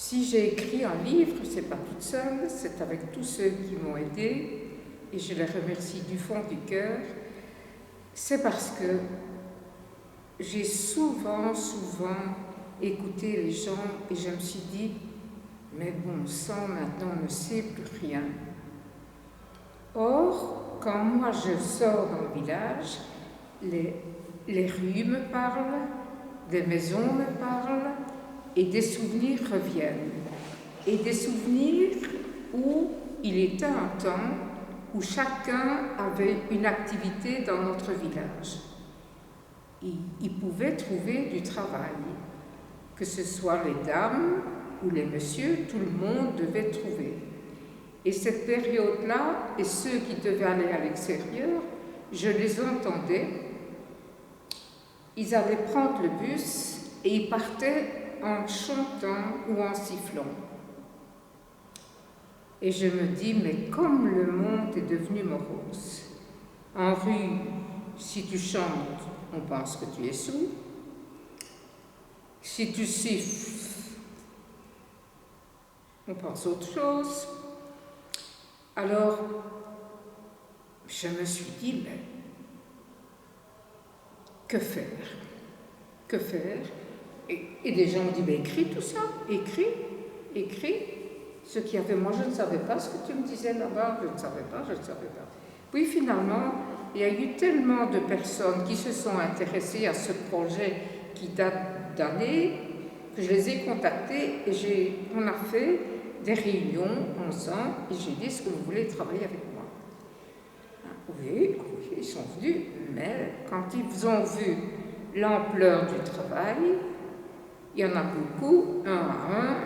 Si j'ai écrit un livre, c'est pas toute seule, c'est avec tous ceux qui m'ont aidée, et je les remercie du fond du cœur. C'est parce que j'ai souvent écouté les gens et je me suis dit, mais bon sang, maintenant on ne sait plus rien. Or, quand moi je sors dans le village, les rues me parlent, des maisons me parlent, et des souvenirs reviennent. Et des souvenirs où il était un temps où chacun avait une activité dans notre village. Il pouvait trouver du travail, que ce soit les dames ou les messieurs, tout le monde devait trouver. Et cette période-là, et ceux qui devaient aller à l'extérieur, je les entendais, ils allaient prendre le bus et ils partaient en chantant ou en sifflant. Et je me dis, mais comme le monde est devenu morose. En rue, si tu chantes, on pense que tu es sourd. Si tu siffles, on pense autre chose. Alors, je me suis dit, mais que faire? Que faire? Et des gens ont dit, mais écris tout ça, écris. Ce qui avait, moi je ne savais pas ce que tu me disais là-bas, je ne savais pas. Puis finalement, il y a eu tellement de personnes qui se sont intéressées à ce projet qui date d'années, que je les ai contactés et on a fait des réunions ensemble et j'ai dit, est-ce que vous voulez travailler avec moi? Oui, ils sont venus, mais quand ils ont vu l'ampleur du travail, il y en a beaucoup, un à un,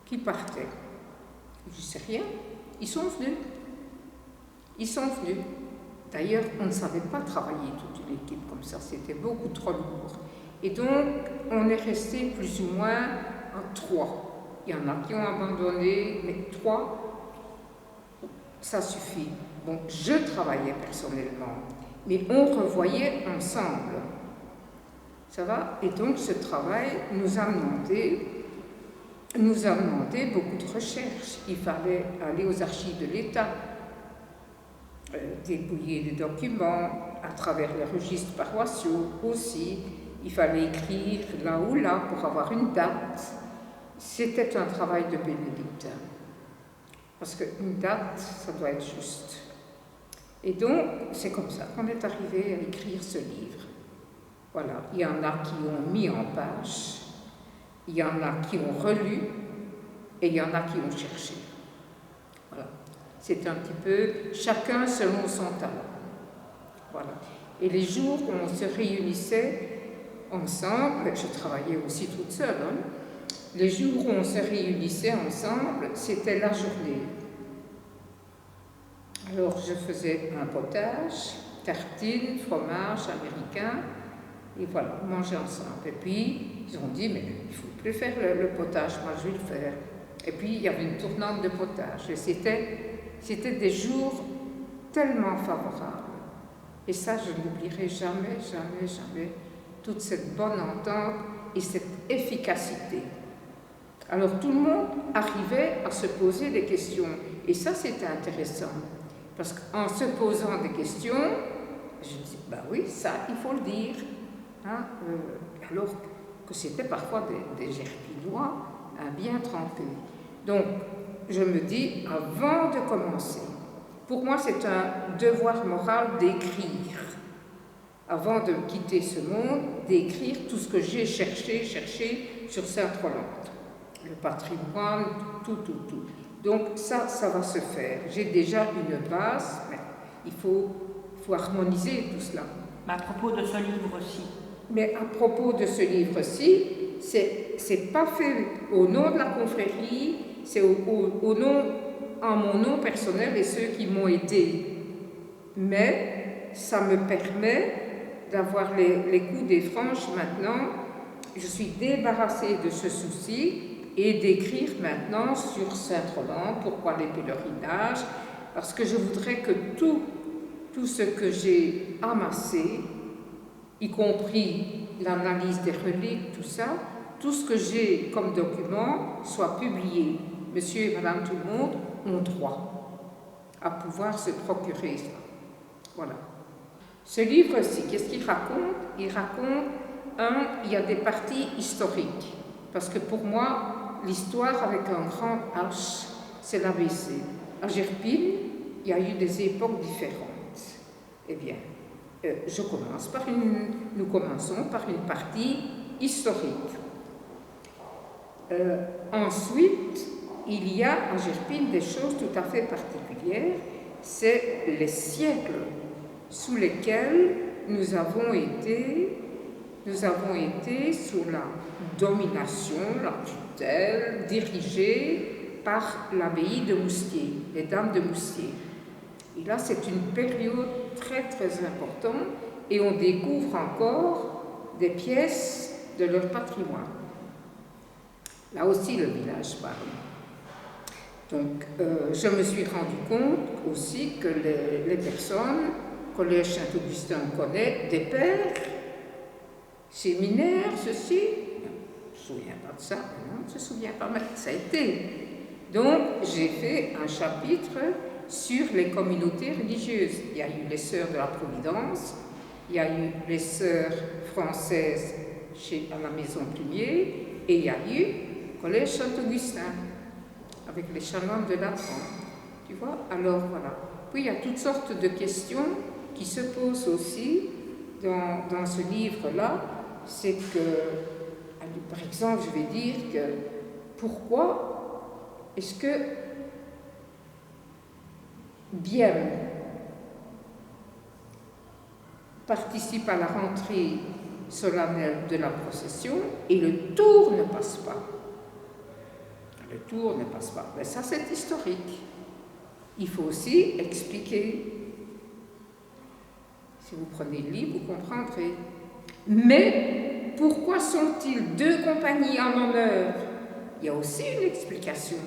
qui partaient. Je ne sais rien, ils sont venus. D'ailleurs, on ne savait pas travailler toute une équipe comme ça, c'était beaucoup trop lourd. Et donc, on est resté plus ou moins à 3. Il y en a qui ont abandonné, mais 3, ça suffit. Bon, je travaillais personnellement, mais on revoyait ensemble. Ça va? Et donc, ce travail nous a demandé beaucoup de recherches. Il fallait aller aux archives de l'État, dépouiller des documents à travers les registres paroissiaux aussi. Il fallait écrire là ou là pour avoir une date. C'était un travail de bénédictin. Parce qu'une date, ça doit être juste. Et donc, c'est comme ça qu'on est arrivé à écrire ce livre. Voilà, il y en a qui ont mis en page, il y en a qui ont relu, et il y en a qui ont cherché. Voilà, c'est un petit peu chacun selon son talent. Voilà. Et les jours où on se réunissait ensemble, je travaillais aussi toute seule, les jours où on se réunissait ensemble, c'était la journée. Alors je faisais un potage, tartines, fromage américain, et voilà, on mangeait ensemble. Et puis, ils ont dit, mais il ne faut plus faire le potage, moi je vais le faire. Et puis, il y avait une tournante de potage. Et c'était des jours tellement favorables. Et ça, je n'oublierai jamais, toute cette bonne entente et cette efficacité. Alors, tout le monde arrivait à se poser des questions. Et ça, c'était intéressant. Parce qu'en se posant des questions, je me dis, bah oui, ça, il faut le dire. Alors que c'était parfois des gerpillois bien trempés. Donc, je me dis, avant de commencer, pour moi c'est un devoir moral d'écrire, avant de quitter ce monde, d'écrire tout ce que j'ai cherché sur Sainte-Rolande, le patrimoine, tout. Donc ça va se faire. J'ai déjà une base, mais il faut harmoniser tout cela. Mais à propos de ce livre aussi. Mais à propos de ce livre-ci, c'est pas fait au nom de la confrérie, c'est en mon nom personnel et ceux qui m'ont aidé. Mais ça me permet d'avoir les coups des franges maintenant. Je suis débarrassée de ce souci et d'écrire maintenant sur Sainte-Rolande, pourquoi les pèlerinages, parce que je voudrais que tout ce que j'ai amassé, y compris l'analyse des reliques, tout ça, tout ce que j'ai comme document soit publié. Monsieur et Madame tout le monde ont droit à pouvoir se procurer ça. Voilà. Ce livre-ci, qu'est-ce qu'il raconte? Il raconte, il y a des parties historiques. Parce que pour moi, l'histoire avec un grand H, c'est l'ABC. À Gerpine, il y a eu des époques différentes. Eh bien, nous commençons par une partie historique. Ensuite, il y a à Gerpine des choses tout à fait particulières. C'est les siècles sous lesquels nous avons été sous la domination, la tutelle, dirigée par l'abbaye de Moustier, les dames de Moustier. Et là, c'est une période très très importante et on découvre encore des pièces de leur patrimoine. Là aussi, le village parle. Donc, je me suis rendu compte aussi que les personnes, Collège Saint-Augustin, on connaît, des pères, séminaires, ceci, je ne me souviens pas de ça, non, je ne me souviens pas, mais ça a été. Donc, j'ai fait un chapitre sur les communautés religieuses. Il y a eu les Sœurs de la Providence, il y a eu les Sœurs françaises à la Maison Plumier, et il y a eu le Collège Saint-Augustin, avec les chanoines de Latran. Tu vois? Alors, voilà. Puis, il y a toutes sortes de questions qui se posent aussi dans ce livre-là. C'est que, par exemple, je vais dire que pourquoi est-ce que Bienne participe à la rentrée solennelle de la procession et le tour ne passe pas? Le tour ne passe pas. Mais ça, c'est historique. Il faut aussi expliquer. Si vous prenez le livre, vous comprendrez. Mais pourquoi sont-ils deux compagnies en honneur? Il y a aussi une explication.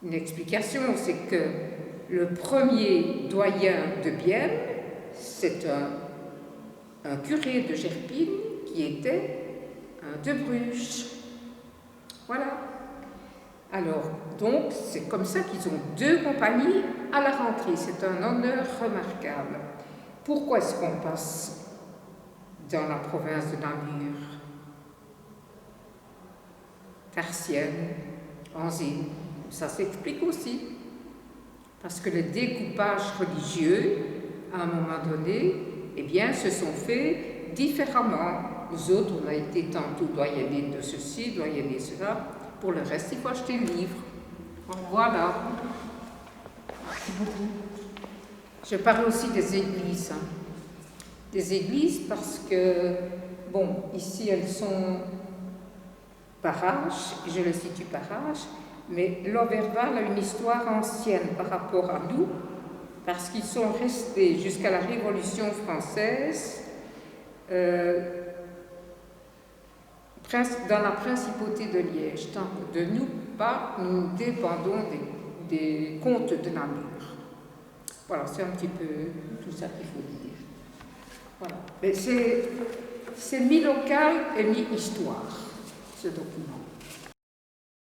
Une explication, c'est que le premier doyen de Bienne, c'est un curé de Gerpine qui était un de Bruges. Voilà. Alors, donc, c'est comme ça qu'ils ont deux compagnies à la rentrée. C'est un honneur remarquable. Pourquoi est-ce qu'on passe dans la province de Namur, Tarsienne, Anzin? Ça s'explique aussi. Parce que les découpages religieux, à un moment donné, eh bien, se sont faits différemment. Nous autres, on a été tantôt doyennés de ceci, doyennés de cela. Pour le reste, il faut acheter le livre. Voilà. Merci beaucoup. Je parle aussi des églises. Des églises parce que, bon, ici elles sont par âge, je les situe par âge, mais Lauverval a une histoire ancienne par rapport à nous, parce qu'ils sont restés jusqu'à la Révolution française dans la principauté de Liège. Tant que de nous pas, nous dépendons des comtes de Namur. Voilà, c'est un petit peu tout ça qu'il faut dire. Voilà. Mais c'est mi-local et mi-histoire, ce document.